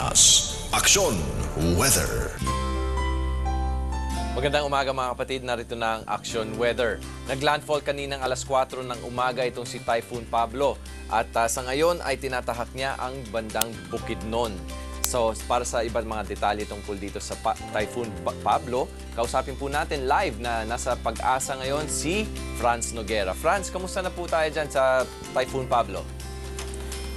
Pilipinas. Aksyon Weather. Magandang umaga mga kapatid, narito na ang Action Weather. Naglandfall kaninang alas 4 ng umaga itong si Typhoon Pablo at sa ngayon ay tinatahak niya ang bandang Bukidnon. So para sa iba't mga detalye tungkol dito sa Typhoon Pablo, kausapin po natin live na nasa Pag-asa ngayon si Franz Noguera. Franz, kamusta na po tayo dyan sa Typhoon Pablo?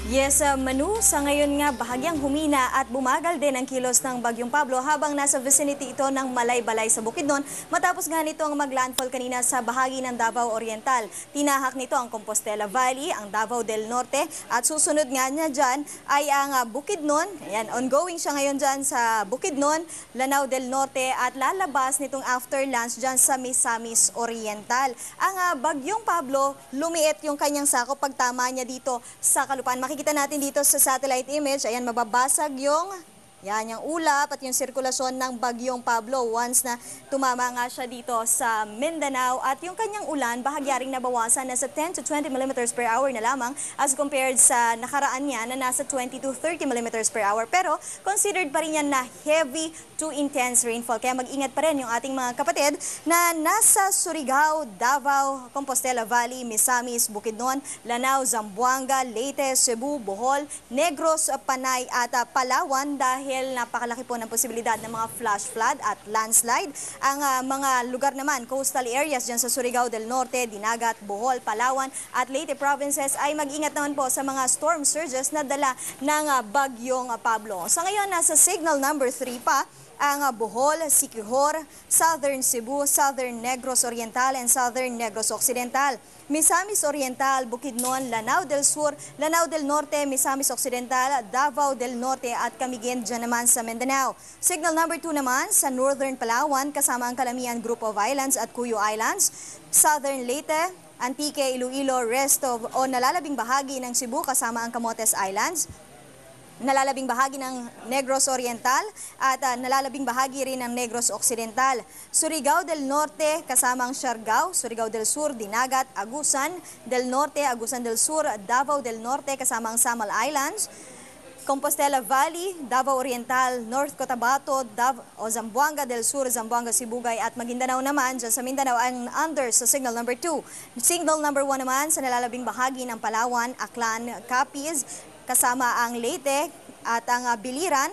Yes, Manu, sa ngayon nga bahagyang humina at bumagal din ang kilos ng Bagyong Pablo habang nasa vicinity ito ng Malay-Balay sa Bukidnon matapos nga nito ang maglandfall kanina sa bahagi ng Davao Oriental. Tinahak nito ang Compostela Valley, ang Davao del Norte at susunod nga niya dyan ay ang Bukidnon. Ayan, ongoing siya ngayon dyan sa Bukidnon, Lanao del Norte at lalabas nitong after lunch dyan sa Misamis Oriental. Ang Bagyong Pablo, lumiit yung kanyang sako pagtama niya dito sa Kalupaan. Makikita natin dito sa satellite image, ayan, mababasag yung ulap at yung sirkulasyon ng Bagyong Pablo once na tumama nga siya dito sa Mindanao at yung kanyang ulan bahagyaring nabawasan na sa 10 to 20 millimeters per hour na lamang as compared sa nakaraan niya na nasa 20 to 30 millimeters per hour. Pero considered pa rin yan na heavy to intense rainfall. Kaya mag-ingat pa rin yung ating mga kapatid na nasa Surigao, Davao, Compostela Valley, Misamis, Bukidnon, Lanao, Zamboanga, Leyte, Cebu, Bohol, Negros, Panay at Palawan dahil napakalaki po ng posibilidad ng mga flash flood at landslide. Ang mga lugar naman, coastal areas dyan sa Surigao del Norte, Dinagat, Bohol, Palawan at Leyte provinces ay mag-ingat naman po sa mga storm surges na dala ng Bagyong Pablo. Sa ngayon, nasa signal number 3 pa ang Bohol, Siquijor, Southern Cebu, Southern Negros Oriental and Southern Negros Occidental. Misamis Oriental, Bukidnon, Lanao del Sur, Lanao del Norte, Misamis Occidental, Davao del Norte at Camiguin dyan naman sa Mindanao. Signal number 2 naman sa Northern Palawan kasama ang Calamian Group of Islands at Cuyo Islands, Southern Leyte, Antique, Iloilo, rest of o nalalabing bahagi ng Cebu kasama ang Camotes Islands, nalalabing bahagi ng Negros Oriental at nalalabing bahagi rin ng Negros Occidental. Surigao del Norte kasama ang Siargao, Surigao del Sur, Dinagat, Agusan del Norte, Agusan del Sur, Davao del Norte kasama ang Samal Islands, Compostela Valley, Davao Oriental, North Cotabato, Zamboanga del Sur, Zamboanga, Sibugay at Maguindanao naman. Dyan sa Mindanao ang under sa signal number 2. Signal number 1 naman sa nalalabing bahagi ng Palawan, Aklan, Capiz, kasama ang Leyte at ang Biliran,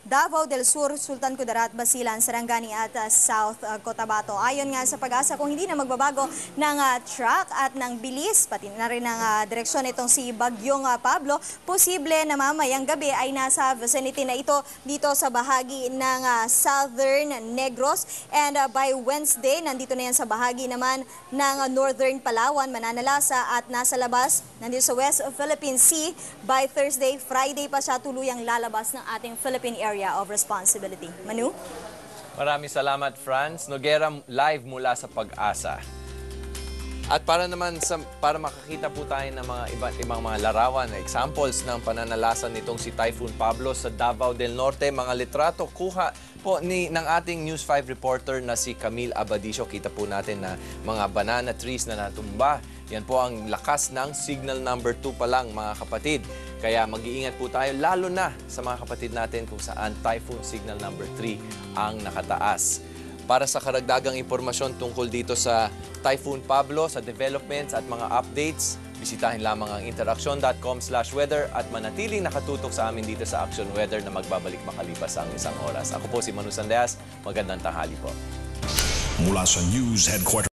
Davao del Sur, Sultan Kudarat, Basilan, Sarangani at South Cotabato. Ayon nga sa Pag-asa, kung hindi na magbabago ng track at ng bilis, pati na rin ng direksyon itong si Bagyong Pablo, posible na mamayang gabi ay nasa vicinity na ito dito sa bahagi ng Southern Negros. And by Wednesday, nandito na yan sa bahagi naman ng Northern Palawan, Mananalasa at nasa labas, nandito sa West Philippine Sea. By Thursday, Friday pa siya tuluyang lalabas ng ating Philippine area of responsibility. Manu? Maraming salamat, Franz Noguera, live mula sa Pag-asa. At para makakita po tayo ng mga iba't ibang mga larawan na examples ng pananalasan nitong si Typhoon Pablo sa Davao del Norte, mga litrato kuha po ng ating News 5 reporter na si Camille Abadisio. Kita po natin na mga banana trees na natumba. Yan po ang lakas ng signal number 2 pa lang, mga kapatid. Kaya mag-iingat po tayo lalo na sa mga kapatid natin kung saan typhoon signal number 3 ang nakataas. Para sa karagdagang impormasyon tungkol dito sa Typhoon Pablo, sa developments at mga updates, bisitahin lamang ang interaction.com/weather at manatiling nakatutok sa amin dito sa Action Weather na magbabalik makalipas ang 1 oras. Ako po si Manu Sandeas. Magandang tanghali po. Mula sa News Headquarters.